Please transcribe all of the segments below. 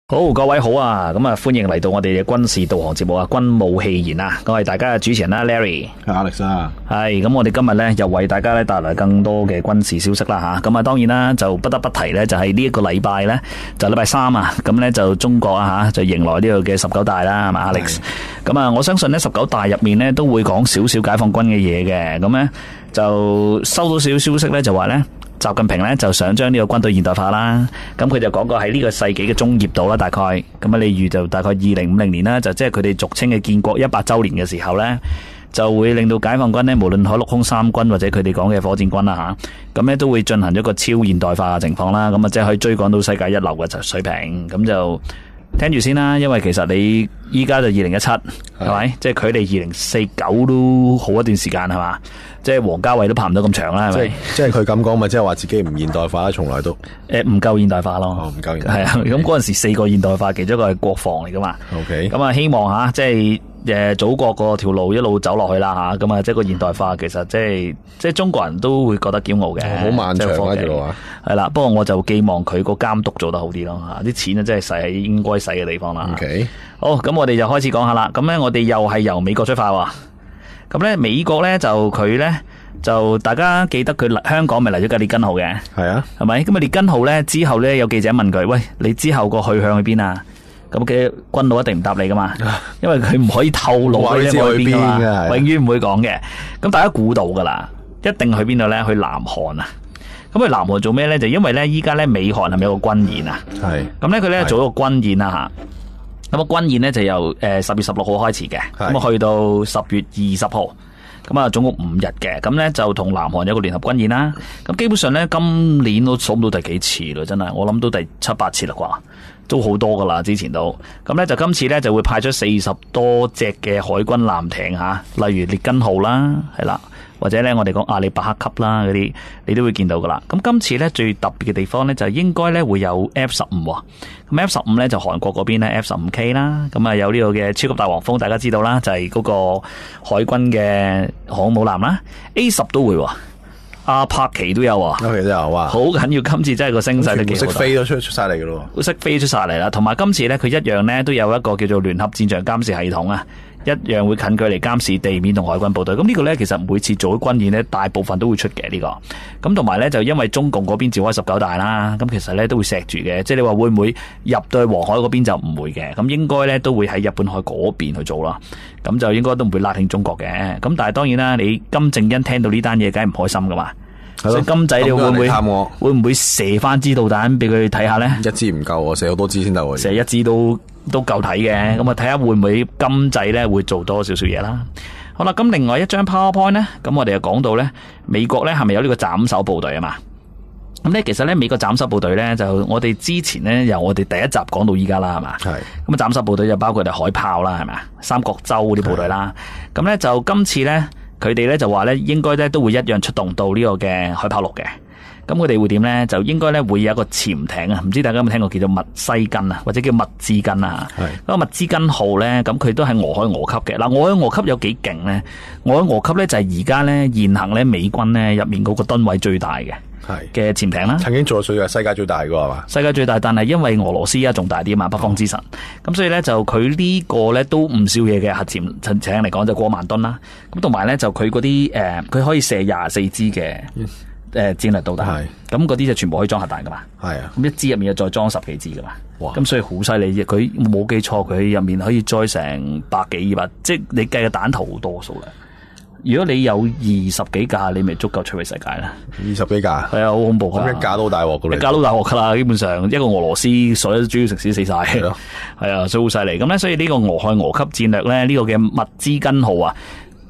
好，各位好啊！咁啊，歡迎嚟到我哋嘅軍事導航節目啊，軍務戲言啊！我係大家嘅主持人啦 ，Larry， 係 Alex 啊，係咁，我哋今日咧又為大家咧帶來更多嘅軍事消息啦吓。咁啊，當然啦，就不得不提咧，就係呢一個禮拜咧，就禮拜三啊，咁咧就中國啊吓，就迎來呢個嘅19大啦，係嘛 ，Alex。咁啊，我相信咧19大入面咧都會講少少解放軍嘅嘢嘅，咁咧就收到少少消息咧，就話咧。習近平咧就想將呢個軍隊現代化啦，咁佢就講過喺呢個世紀嘅中葉度啦，大概咁啊，例如就大概2050年啦，就即係佢哋俗稱嘅建國100周年嘅時候咧，就會令到解放軍咧，無論海陸空三軍或者佢哋講嘅火箭軍啦吓，咁咧都會進行一個超現代化嘅情況啦，咁啊即係可以追趕到世界一流嘅水平，咁就聽住先啦，因為其實你依家就2017係咪？即係距離2049都好一段時間係嘛？即係王家衛都拍唔到咁長啦，係咪？即係佢咁講，咪即係話自己唔現代化啦，從來都唔夠現代化咯，唔夠現代化。係啊，咁嗰陣時4個現代化，其中一個係國防嚟噶嘛。OK，咁啊，希望吓即係祖國個條路一路走落去啦吓，咁啊，即係個現代化，其實即係中國人都會覺得驕傲嘅，好漫長啊條路啊。係啦，不過我就寄望佢個監督做得好啲咯吓，啲錢啊真係使喺應該使嘅地方啦。OK，好，咁我哋就開始講下啦。咁咧，我哋又係由美國出發喎。咁咧，美國咧就佢咧就大家記得佢香港咪嚟咗架列根號嘅，係啊，係咪？咁啊列根號咧之後咧有記者問佢，喂，你之後個去向去邊啊？咁嘅軍佬一定唔答你噶嘛，因為佢唔可以透露佢咧去邊噶嘛，永遠唔會講嘅。咁大家估到噶啦，一定去邊度咧？去南韓啊！咁去南韓做咩咧？就因為咧依家咧美韓係咪有個軍演啊？係。咁咧佢咧做一個軍演啦吓。咁啊軍演咧就由10月16號開始嘅，咁啊去到10月20號，咁啊總共5日嘅，咁咧就同南韓有個聯合軍演啦。咁基本上咧今年都數唔到第幾次啦，真係我諗到第7、8次啦啩，都好多噶啦，之前都。咁咧就今次咧就會派出40多隻嘅海軍艦艇吓，例如列根號啦，係啦。或者咧，我哋講阿里伯克級啦嗰啲，你都會見到噶啦。咁今次咧最特別嘅地方咧，就應該咧會有 F-15。咁 F-15咧就韓國嗰邊咧 F-15K 啦。咁啊有呢個嘅超級大黃蜂，大家知道啦，就係嗰個海軍嘅航母艦啦。A10 都會，阿帕奇都有。阿帕奇都有哇！好緊要，今次真係個聲勢都幾好。識飛都出晒嚟噶咯，識飛出晒嚟啦。同埋今次咧，佢一樣咧都有一個叫做聯合戰場監視系統啊。一樣會近距離監視地面同海軍部隊，咁呢個呢，其實每次做軍演呢，大部分都會出嘅呢個。咁同埋呢，就因為中共嗰邊召開19大啦，咁其實呢都會錫住嘅，即係你話會唔會入到去黃海嗰邊就唔會嘅，咁應該呢都會喺日本海嗰邊去做啦，咁就應該都唔會拉興中國嘅。咁但係當然啦，你金正恩聽到呢單嘢，梗係唔開心噶嘛。所以金仔你會唔會射翻支導彈俾佢睇下呢？一支唔夠，我射好多支先得喎。射一支都夠睇嘅，咁啊睇下會唔會金仔呢會做多少少嘢啦。好啦，咁另外一張 PowerPoint 呢，咁我哋就講到呢，美國呢係咪有呢個斬首部隊啊嘛？咁呢其實呢，美國斬首部隊呢，就我哋之前呢，由我哋第一集講到依家啦，係嘛？係。咁啊斬首部隊就包括係海豹啦，係咪？三角洲嗰啲部隊啦。咁呢就今次呢。佢哋咧就話咧，應該咧都會一樣出動到呢個嘅海豹6嘅。咁佢哋會點咧？就應該咧會有一個潛艇啊，唔知大家有冇聽過叫做密西根啊，或者叫密茲根啊。係。嗰個密茲根號咧，咁佢都係俄海俄級嘅。嗱，俄海俄級有幾勁咧？俄海俄級咧就係而家咧現行咧美軍咧入面嗰個噸位最大嘅。嘅潛艇啦，曾經做過世界最大嘅係嘛？世界最大，但係因為俄羅斯仲大啲嘛，北方之神，咁所以咧就佢呢個咧都唔少嘢嘅核潛艇嚟講就過萬噸啦。咁同埋咧就佢嗰啲佢可以射24支嘅戰略導彈，咁嗰啲就全部可以裝核彈噶嘛。係啊，咁一支入面又再裝10幾支噶嘛。哇！咁所以好犀利嘅，佢冇記錯，佢入面可以載成100幾200，即係你計嘅彈頭好多數啦。如果你有20幾架，你咪足夠摧毀世界啦。20幾架係啊，好恐怖噶。咁一架都大鑊噶啦，一架都大鑊噶啦。基本上一個俄羅斯所有主要城市都死晒，係啊，所以好犀利。咁咧，所以呢個俄亥俄級戰略咧，呢個嘅密茲根號啊，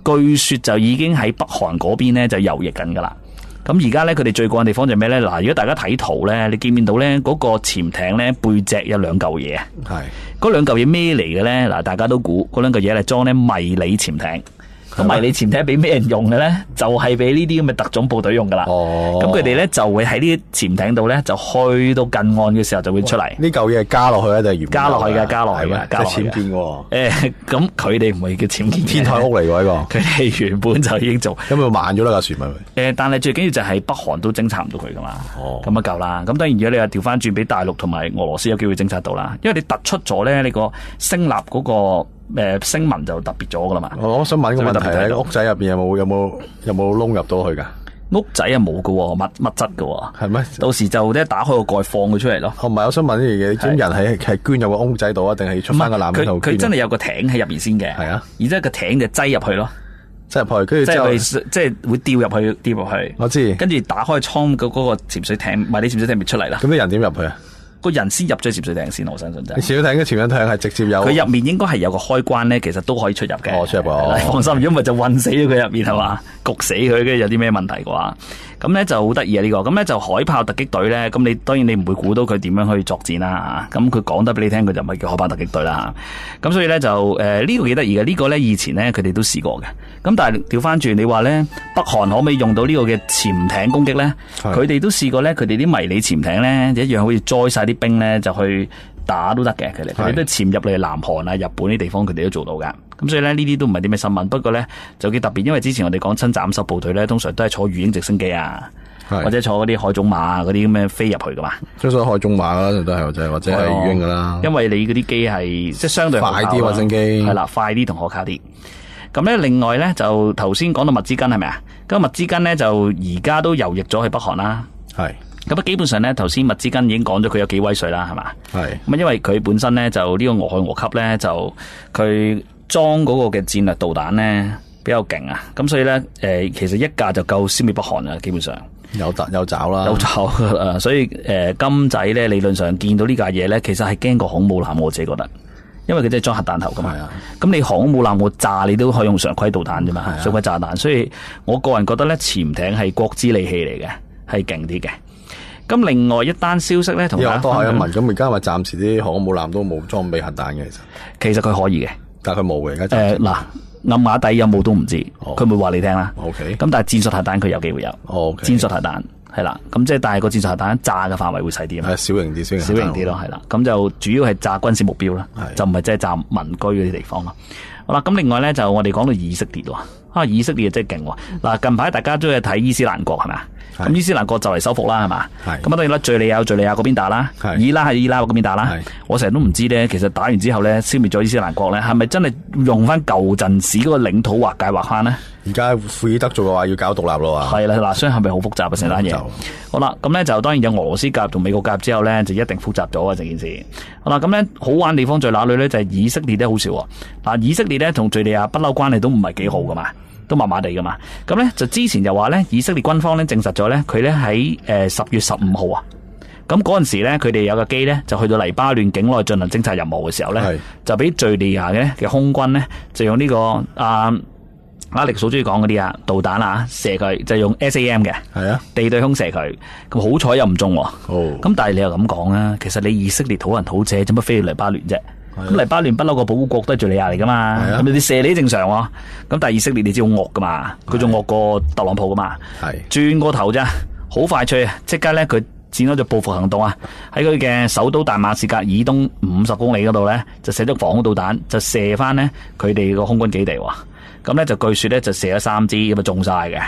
據說就已經喺北韓嗰邊咧就游弋緊噶啦。咁而家咧，佢哋最過癮地方就係咩咧？嗱，如果大家睇圖咧，你見唔見到咧嗰個潛艇咧背脊有2嚿嘢啊？係嗰2嚿嘢咩嚟嘅咧？嗱，大家都估嗰2嚿嘢係裝咧迷你潛艇。咁迷你潛艇俾咩人用嘅咧？就係俾呢啲咁嘅特種部隊用噶啦。咁佢哋咧就會喺呢啲潛艇度咧，就去到近岸嘅時候就會出嚟。呢嚿嘢係加落去啊，定係原加落去嘅，加落去嘅，即係僭建喎。咁佢哋唔係叫僭建，天台屋嚟喎呢個。佢哋原本就已經做。咁咪慢咗啦架船咪？但係最緊要就係北韓都偵察唔到佢噶嘛。咁啊夠啦。咁當然如果你話調翻轉俾大陸同埋俄羅斯有機會偵察到啦，因為你突出咗咧，你個聲納嗰個。聲紋就特別咗噶啦嘛。我想問個問題喺屋仔入邊有冇窿入到去噶？屋仔啊冇噶，物質噶。係咩？到時就咧打開個蓋放佢出嚟咯。唔係，我想問呢樣嘢，咁人係捐入個窿仔度啊，定係出翻個籃度？佢真係有個艇喺入邊先嘅。係啊，然之後個艇就擠入去咯，擠入去，跟住之後即係會掉入去。我知。跟住打開倉嗰個潛水艇，迷你潛水艇咪出嚟啦。咁啲人點入去啊？個人先入咗潛水艇先，我相信真係。潛水艇嘅潛水艇係直接有。佢入面應該係有個開關咧，其實都可以出入嘅。出入放心，如果唔係就困死咗佢入面係嘛，焗死佢，跟住有啲咩問題嘅話，咁咧就好得意啊呢個。咁咧就海豹突擊隊咧，咁你當然你唔會估到佢點樣去作戰啦嚇。咁佢講得俾你聽，佢就唔係叫海豹突擊隊啦嚇。咁所以咧就呢個幾得意嘅，呢個咧以前咧佢哋都試過嘅。咁但係調翻轉，你話咧北韓可唔可以用到呢個嘅潛艇攻擊咧？佢哋都試過咧，佢哋啲迷你潛艇咧一樣好似載晒啲兵咧就去打都得嘅。佢哋都潛入嚟南韓啊、日本啲地方，佢哋都做到噶。咁所以咧呢啲都唔係啲咩新聞，不過咧就幾特別，因為之前我哋講親斬首部隊咧，通常都係坐魚鷹直升機啊，或者坐嗰啲海種馬嗰啲咁嘅飛入去噶嘛。所以海種馬啦，都係或者係魚鷹噶啦。因為你嗰啲機係即係相對快啲，直升機係啦，快啲同可卡啲。咁咧，另外咧就頭先講到密支根係咪啊？咁密支根咧就而家都游弋咗去北韓啦。係。咁基本上咧，頭先密支根已經講咗佢有幾威水啦，係嘛？係。咁因為佢本身咧就呢個俄亥俄級咧就佢裝嗰個嘅戰略導彈咧比較勁啊，咁所以咧其實一架就夠消滅北韓啦，基本上。有爪啦。有爪所以金仔咧理論上見到呢架嘢咧，其實係驚過航母艦，我自己覺得。因為佢真係裝核彈頭噶嘛，咁你航母艦我炸你都可以用常規導彈啫嘛，常規炸彈，所以我個人覺得咧潛艇係國之利器嚟嘅，係勁啲嘅。咁另外一單消息咧，同大家多下一問，咁而家咪暫時啲航母艦都冇裝備核彈嘅，其實佢可以嘅，但係佢冇嘅而家。嗱，暗瓦底有冇都唔知，佢唔會話你聽啦。OK，咁但係戰術核彈佢有機會有。OK，戰術核彈。係啦，咁即係但係個戰術核彈炸嘅範圍會細啲啊，小型啲，小型啲咯，係啦，咁就主要係炸軍事目標啦，就唔係即係炸民居嗰啲地方咯。好啦，咁另外咧就我哋講到以色列喎，以色列真係勁喎。嗱，近排大家都係睇伊斯蘭國係咪？咁伊斯蘭國就嚟收復啦係嘛？咁啊當然啦，敘利亞嗰邊打啦，伊拉克嗰邊打啦。我成日都唔知咧，其實打完之後咧，消滅咗伊斯蘭國咧，係咪真係用翻舊陣時嗰個領土劃界劃翻呢？而家庫爾德做嘅話要搞獨立咯，係啦，嗱，所以係咪好複雜啊成單嘢？好啦，咁咧就當然有俄羅斯介入同美國介入之後咧，就一定複雜咗啊成件事。好啦，咁咧好玩地方在哪裏咧？就係以色列咧好少嗱，以色列咧同敘利亞不嬲關係都唔係幾好噶嘛，都麻麻地噶嘛。咁咧就之前就話咧，以色列軍方咧證實咗咧，佢咧喺10月15號啊，咁嗰陣時咧佢哋有個機咧就去到黎巴嫩境內進行偵察任務嘅時候咧，就俾敘利亞嘅空軍咧就用呢個阿力嫂中意講嗰啲導彈啊，射佢就用 SAM 嘅，係啊，地對空射佢，咁好彩又唔中喎。咁但係你又咁講啊，其實你以色列土人土姐，做乜飛去黎巴嫩啫？咁黎巴嫩不嬲個保護國都係敘利亞嚟噶嘛，咁你射你正常喎。咁但係以色列你知好惡噶嘛，佢仲惡過特朗普噶嘛，轉個頭咋，好快脆啊！即刻咧佢展開咗報復行動啊，喺佢嘅首都大馬士革以東50公里嗰度咧，就射咗防空導彈，就射翻咧佢哋個空軍基地喎。咁咧就據說咧就射咗3支，咁啊中晒嘅，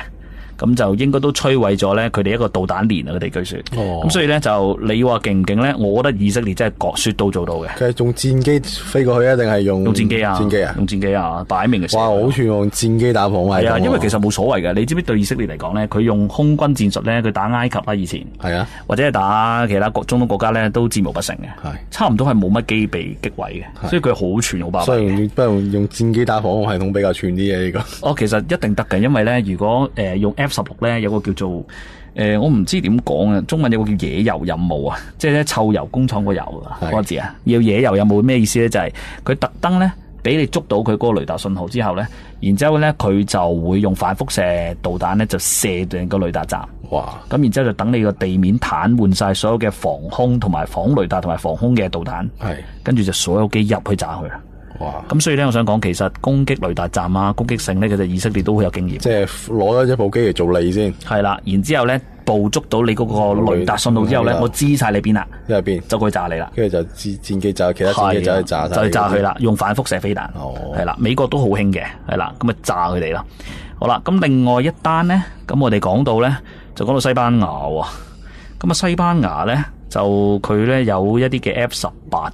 咁就應該都摧毀咗咧佢哋一個導彈連啊！佢哋據說，咁所以咧就你話勁唔勁咧？我覺得以色列真係說到做到嘅。佢係用戰機飛過去啊，定係用戰機啊？用戰機啊，擺明嘅。哇！好似用戰機打防係啊，因為其實冇所謂嘅。你知唔知對以色列嚟講咧，佢用空軍戰術咧，佢打埃及啦以前係啊，或者係打其他中東國家咧，都戰無不勝嘅。係差唔多係冇乜機被擊毀嘅，所以佢好串好爆。所以不如用戰機打防空系統比較串啲嘅呢個。其實一定得嘅，因為咧如果用 F16咧有個叫做我唔知點講啊，中文有個叫野遊任務啊，即係咧臭油工廠個油啊，嗰個字啊，要野遊任務咩意思咧？就係佢特登咧俾你捉到佢嗰個雷達信號之後咧，然之後咧佢就會用反輻射導彈咧就射定個雷達站。哇！咁然之後就等你個地面癱瘓晒所有嘅防空同埋防雷達同埋防空嘅導彈，係跟住就所有機入去炸佢。哇！咁所以咧，我想講其實攻擊雷達站啊，攻擊性咧，其實以色列都好有經驗。即係攞咗一部機嚟做例先。係啦，然之後咧捕捉到你嗰個雷達信號之後咧，我知晒你邊啦，因為邊就過去炸你啦。跟住就戰機炸，其他戰機就去炸晒，就去炸佢啦，用反輻射飛彈。係啦，美國都好興嘅，係啦，咁啊炸佢哋啦。好啦，咁另外一單咧，咁我哋講到咧，就講到西班牙喎。咁啊，西班牙咧就佢咧有一啲嘅 F18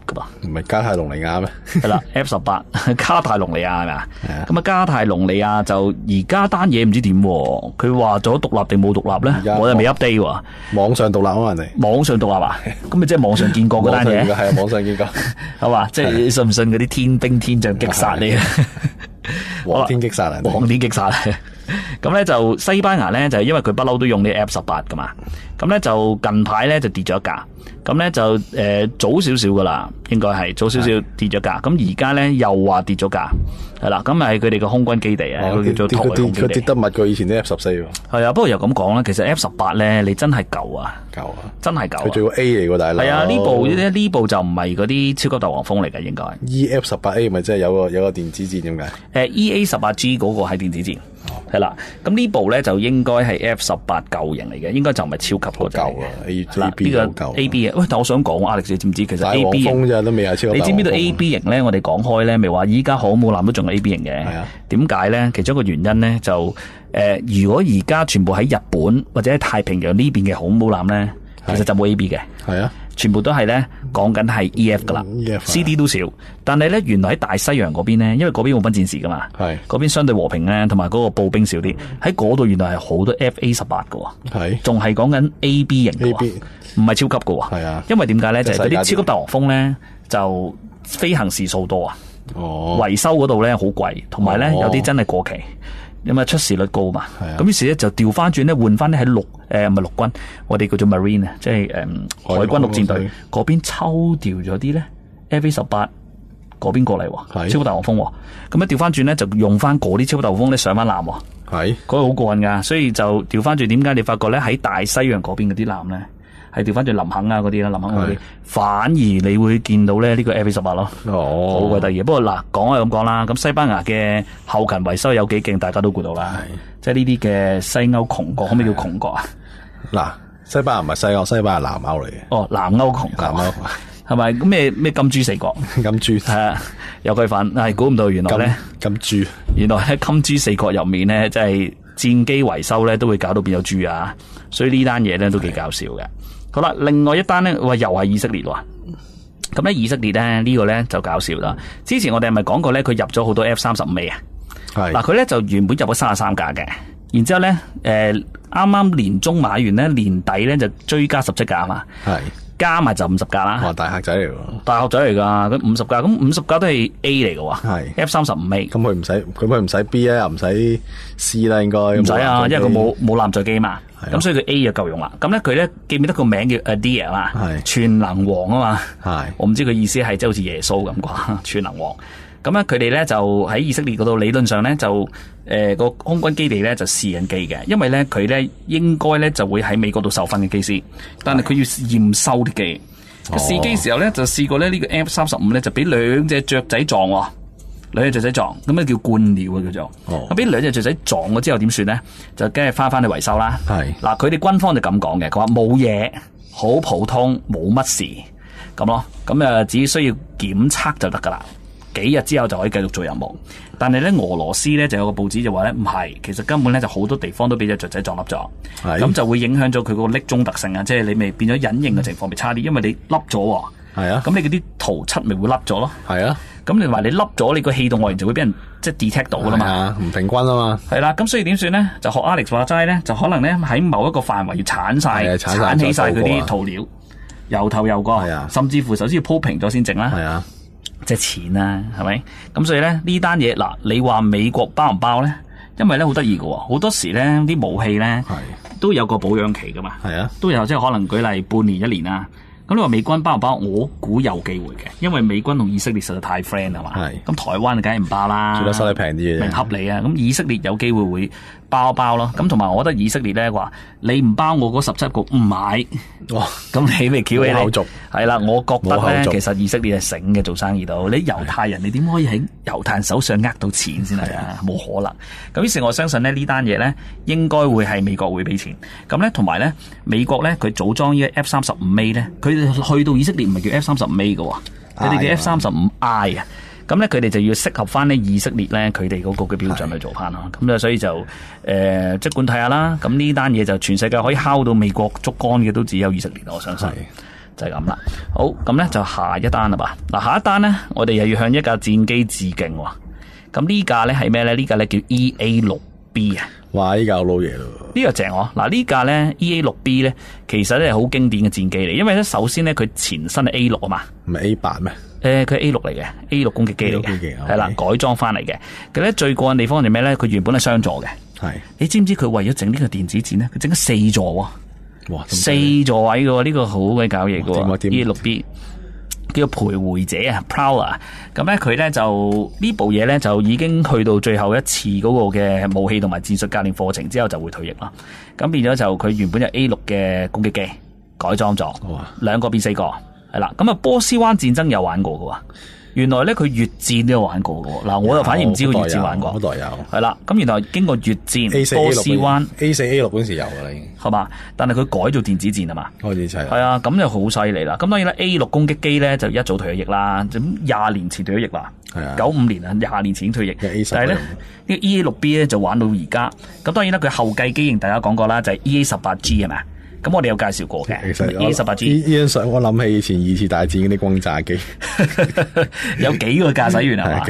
噶噃，唔係加泰隆尼亞咩？係啦，F18加泰隆尼亞係咪啊？係啊。咁啊，加泰隆尼亞就而家單嘢唔知點，佢話咗獨立定冇獨立咧？我又未 update 喎。網上獨立啊，人哋網上獨立啊？咁咪即係網上見過嗰單嘢？係啊，網上見過，係嘛？即係你信唔信嗰啲天兵天將擊殺你啊？黃天擊殺人，黃天擊殺。咁咧就西班牙咧就係因為佢不嬲都用啲 F18噶嘛，咁咧就近排咧就跌咗一價，咁咧就早少少噶啦，應該係早少少跌咗價，咁而家咧又話跌咗價，係啦，咁係佢哋嘅空軍基地啊，佢叫做台空基地。佢跌得密過以前啲 F14喎。係啊，不過又咁講啦，其實 F18咧你真係舊啊，真係舊。佢做個 A 嚟㗎，大佬。係啊，呢部就唔係嗰啲超級大黃蜂嚟嘅，應該。EF18A 咪即係有個電子戰咁解？EA18G 嗰個係電子戰。係啦，咁呢部咧就應該係 F18舊型嚟嘅，應該就唔係超級嗰隻嚟嘅。嗱，呢個 AB 嘅，喂，但我想講，Alex你知唔知其實 AB 型都未係超級大黃蜂。你知唔知道 AB 型咧？我哋講開咧，咪話依家航母艦都仲係 AB 型嘅。係啊。點解咧？其中一個原因咧就如果而家全部喺日本或者喺太平洋呢邊嘅航母艦咧，其實就冇 AB 嘅。係啊。全部都係咧講緊係 EF 噶啦，CD 都少，但係咧原來喺大西洋嗰邊咧，因為嗰邊冇軍戰士噶嘛，係嗰邊相對和平咧，同埋嗰個步兵少啲，喺嗰度原來係好多 FA18 噶，係仲係講緊 AB 型嘅，唔係超級噶，係啊，因為點解咧就係嗰啲超級大黃蜂咧就飛行時數多啊，維修嗰度咧好貴，同埋咧有啲真係過期。因為出事率高嘛，咁於是咧就調翻轉咧換翻咧喺唔係陸軍，我哋叫做 Marine 啊，即係海軍陸戰隊嗰邊抽調咗啲咧 F18嗰邊過嚟喎，超級大黃蜂，咁樣調翻轉咧就用翻嗰啲超級大黃蜂咧上翻艦喎，係嗰個好過癮噶，所以就調翻轉點解你發覺咧喺大西洋嗰邊嗰啲艦咧？係調翻轉林肯啊嗰啲啦，林肯嗰啲，反而你會見到咧呢個 F18咯，好鬼得意。不過嗱，講係咁講啦，咁西班牙嘅後勤維修有幾勁，大家都估到啦。即係呢啲嘅西歐窮國，可唔可以叫窮國啊？嗱，西班牙唔係西歐，西班牙南歐嚟嘅。哦，南歐窮國，南歐係咪？咁咩金豬四國？金豬係啊，有佢份，係估唔到原來咧金豬，原來喺金豬四國入面咧，即係戰機維修咧都會搞到變咗豬啊！所以呢單嘢咧都幾搞笑嘅。好啦，另外一單咧，又係以色列喎。咁咧，以色列咧呢個咧就搞笑啦。之前我哋係咪講過咧，佢入咗好多 F35A 啊？係嗱，佢咧就原本入咗33架嘅，然之後咧啱啱年中買完咧，年底咧就追加17架嘛。係加埋就50架啦。哇，大客仔嚟喎！大客仔嚟㗎，咁50架，咁50架都係 A 嚟㗎喎。係 F35A。咁佢唔使 B 啊，又唔使 C 啦，應該唔使啊，因為佢冇艦載機嘛。咁所以佢 A 就夠用啦。咁咧佢咧記唔記得個名叫 Adir 嘛？係全能王啊嘛。係我唔知佢意思係即係好似耶穌咁啩，全能王。咁咧佢哋咧就喺以色列嗰度理論上咧就個空軍基地咧就試緊機嘅，因為咧佢咧應該咧就會喺美國度受訓嘅機師，但係佢要驗收啲機。試機時候咧就試過咧呢個 F35咧就俾兩隻雀仔撞喎。兩隻雀仔撞，咁咧叫鸛鳥啊，叫做。咁俾兩隻雀仔撞咗之後點算咧？就梗係翻去維修啦。係嗱，佢哋軍方就咁講嘅，佢話冇嘢，好普通，冇乜事咁咯。咁只需要檢測就得噶啦。幾日之後就可以繼續做任務。但係咧，俄羅斯咧就有個報紙就話咧唔係，其實根本咧就好多地方都俾隻雀仔撞凹咗。咁就會影響咗佢個匿蹤特性啊，即係你咪變咗隱形嘅情況咪差啲，因為你凹咗喎。係啊。咁你嗰啲圖漆咪會凹咗咯。係啊。咁你話你凹咗，你個氣動外源就會俾人即係 detect 到噶啦嘛，唔平均啊嘛。係啦，咁所以點算咧？就學 Alex 話齋咧，就可能咧喺某一個範圍要鏟起晒佢啲塗料，由頭又過，甚至乎首先要鋪平咗先整啦。係啊，即係錢啦，係咪？咁所以咧呢單嘢嗱，你話美國包唔包咧？因為咧好得意噶，好多時咧啲武器咧都有個保養期噶嘛。係啊，都有即係可能舉例半年1年啊。咁你話美軍包唔包？我估有機會嘅，因為美軍同以色列實在太 friend 啦嘛。係。咁台灣梗係唔包啦，最多收你平啲嘅，明合理啊。咁以色列有機會會包一包咯。咁同埋我覺得以色列咧話你唔包我嗰17個唔買，哇！咁你咪翹起你冇後續係啦。我覺得咧冇後續其實以色列係醒嘅做生意度，你猶太人你點可以喺猶太人手上呃到錢先係啊？冇可能。咁於是我相信咧呢單嘢咧應該會係美國會俾錢。咁咧同埋咧美國咧佢組裝呢個 F-35A 咧，佢去到以色列唔係叫 F-35A 嘅喎，佢哋叫 F-35I 啊。咁咧佢哋就要適合翻呢以色列咧佢哋嗰個嘅標準去做翻咯。咁就所以就即管睇下啦。咁呢單嘢就全世界可以敲到美國竹竿嘅都只有以色列，我相信就係咁啦。好，咁咧就下一單啦吧。嗱，下一單咧我哋又要向一架戰機致敬喎。咁呢架咧係咩咧？呢架咧叫 EA6B 啊。哇！呢架好老嘢咯。呢個正喎。嗱，呢架咧 EA6B 咧其實咧係好經典嘅戰機嚟，因為咧首先咧佢前身係 A6 啊嘛。唔係 A8 咩？佢係 A6 嚟嘅，A6 攻擊機嚟嘅，係啦，改裝翻嚟嘅。佢咧最過癮地方係咩咧？佢原本係雙座嘅，係你知唔知佢為咗整呢個電子戰咧，佢整咗4座喎，哇4座位嘅喎，呢個好鬼搞嘢嘅喎。EA6B 叫做徘徊者啊 ，Prowler。咁咧佢咧就呢部嘢咧就已經去到最後一次嗰個嘅武器同埋戰術教練課程之後就會退役啦。咁變咗就佢原本就 A6 嘅攻擊機改裝咗，2個變4個。係啦，咁啊波斯灣戰爭有玩過嘅喎，原來咧佢越戰都有玩過嘅喎。嗱，我就反而唔知佢越戰玩過。好代有。係啦，咁原來經過越戰，波斯灣 A4、A6 嗰時有㗎啦，已經。係嘛？但係佢改做電子戰啊嘛。開始齊。係啊，咁就好犀利啦。咁當然啦 ，A6 攻擊機咧就一早退咗役啦，咁20年前退咗役啦。係啊。95年啊，20年前退役。但係咧，呢個 EA6B 咧就玩到而家。咁當然啦，佢後繼機型大家講過啦，就係 EA18G 係咪？咁我哋有介紹過嘅 EA18G 呢張相我諗起以前2次大戰嗰啲轟炸機，有幾個駕駛員係嘛？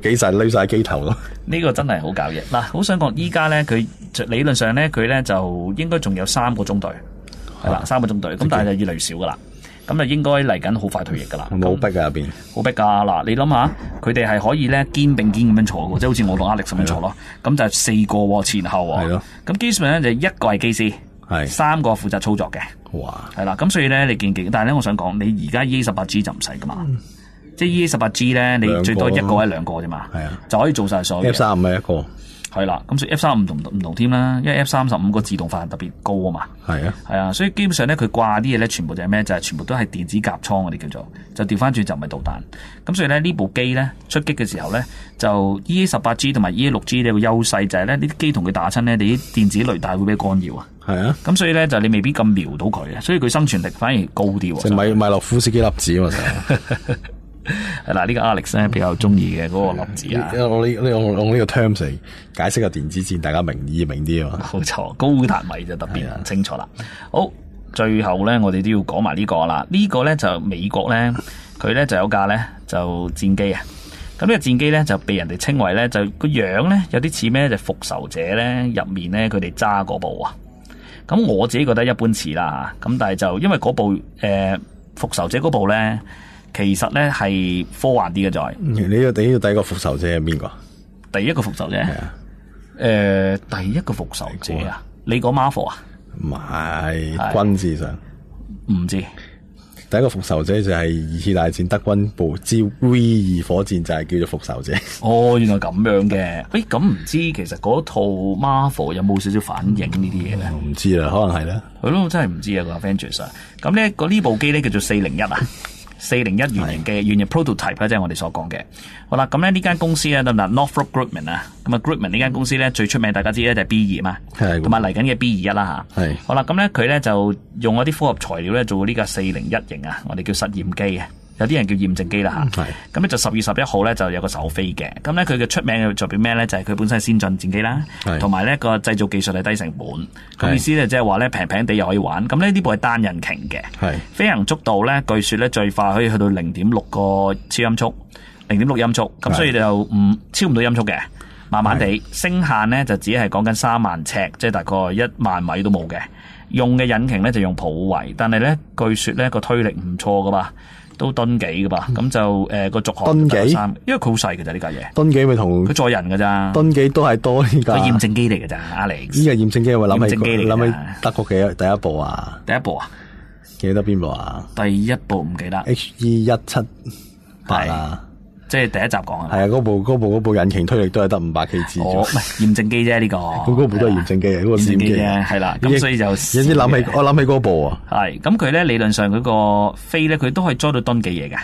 幾晒攏晒機頭咯。呢個真係好搞嘢。嗱，好想講依家咧，佢理論上咧，佢咧就應該仲有3個中隊，係啦，3個中隊。咁但係就越嚟越少噶啦。咁就應該嚟緊好快退役噶啦。好逼㗎入邊，好逼㗎。嗱，你諗下，佢哋係可以咧肩並肩咁樣坐嘅，即係好似我同 Alex 咁樣坐咯。咁就4個喎，前後喎。係咯。咁基本上咧就1個係機師。係3個負責操作嘅，哇，係啦，咁所以咧你見，但係咧我想講，你而家 EA18G 就唔使噶嘛，即係 EA18G 咧，你最多1個或者2個啫嘛，係啊，就可以做晒所有。F35係1個，係啦，咁所以 F35唔同添啦，因為 F35個自動化特別高啊嘛，係啊，所以基本上咧佢掛啲嘢咧，全部就係咩？就係全部都係電子夾艙，我哋叫做，就調翻轉就唔係導彈。咁所以咧呢部機咧出擊嘅時候咧，就 EA18G 同埋 EA6G 呢個優勢就係咧呢啲機同佢打親咧，你啲電子雷達會俾干擾啊。係啊，咁所以咧就你未必咁瞄到佢啊，所以佢生存力反而高啲。即係米洛夫斯基粒子啊嘛，係啦，呢個 Alex 咧比較中意嘅嗰個粒子啊。我用呢個 terms 嚟解釋個電子戰，大家明啲啊嘛。冇錯，高達迷就特別清楚啦。好，最後咧我哋都要講埋呢個啦。呢個咧就美國咧，佢咧就有架咧就戰機啊。咁呢個戰機咧就被人哋稱為咧就個樣咧有啲似咩？就復仇者咧入面咧佢哋揸嗰部啊。咁我自己覺得一般似啦，咁但係就因為嗰部復仇者嗰部咧，其實咧係科幻啲嘅在。你要第一個復仇者係邊個？第一個復仇者？係啊。第一個復仇者啊？你講 Marvel 啊？唔係軍事上，唔知。第一個復仇者就係2次大戰德軍部之 V2 火箭，就係叫做復仇者。哦，原來咁樣嘅。喂，咁唔知其實嗰套 Marvel 有冇少少反映呢啲嘢咧？唔知啦，可能係啦。係咯，真係唔知啊個 Avengers 啊。咁咧呢部機咧叫做401啊。401原型嘅原型 prototype 咧，即係我哋所講嘅。好啦，咁咧呢間公司咧，Northrop Grumman 啊，咁啊 Grumman 呢間公司咧最出名，大家知咧就係 B2嘛，同埋嚟緊嘅 B21啦嚇。係。好啦，咁咧佢咧就用嗰啲複合材料咧做呢架401型啊，我哋叫實驗機啊。有啲人叫驗證機啦嚇，咁咧就10月11號咧就有個首飛嘅，咁咧佢嘅出名嘅代表咩咧？就係佢本身係先進戰機啦，同埋咧個製造技術係低成本，咁意思咧即係話咧平平地又可以玩，咁咧呢部係單引擎嘅，飛行速度咧據說咧最快可以去到0.6個超音速，0.6音速，咁所以就超唔到音速嘅，慢慢地升限咧就只係講緊3萬尺，即係大概1萬米都冇嘅，用嘅引擎咧就用普維，但係咧據說咧個推力唔錯噶嘛。都噸幾噶吧，咁就個續航噸幾，因為佢好細嘅咋呢架嘢。噸幾咪同佢載人嘅咋，噸幾都係多呢架。個驗證機嚟嘅咋，Alex。呢個驗證機我諗起諗起德國嘅第一部啊。第一部啊？記得邊部啊？第一部唔記得。HE178啊。即係第一集講啊。係啊，嗰部引擎推力都係得500 kg 唔係驗證機啫呢個。嗰部都係驗證機嘅，嗰個驗機啫，係啦。咁所以就有啲諗起，我諗起嗰部啊。係咁佢咧理論上嗰個飛咧，佢都可以裝到噸幾嘢嘅。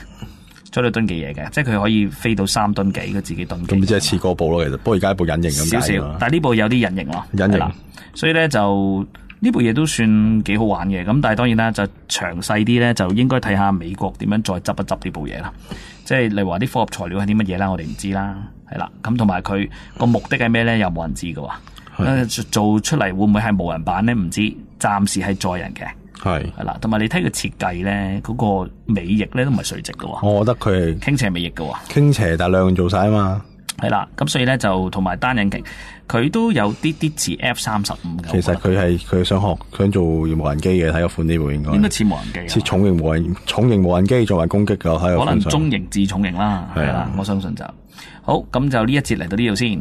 裝到噸幾嘢嘅，即係佢可以飛到3噸幾，佢自己噸幾。咁即係似嗰部咯，其實。不過而家部隱形咁少少，但係呢部有啲隱形咯。隱形，所以咧就呢部嘢都算幾好玩嘅。咁但係當然啦，就詳細啲咧，就應該睇下美國點樣再執一執呢部嘢啦。即係例如話啲科學材料係啲乜嘢啦，我哋唔知啦，係啦。咁同埋佢個目的係咩咧，又冇人知㗎喎。做出嚟會唔會係無人版咧？唔知，暫時係載人嘅。係啦，同埋你睇佢設計咧，嗰個尾翼咧都唔係垂直嘅。我覺得佢係傾斜尾翼嘅。傾斜，但係兩樣做晒啊嘛。係啦，咁所以咧就同埋單引擎，佢都有啲似 F-35嘅。其實佢想做無人機嘅，睇個款呢部應該似無人機，似重型無人機作為攻擊嘅，睇個款可能中型至重型啦。係啦，我相信就好。咁就呢一節嚟到呢度先。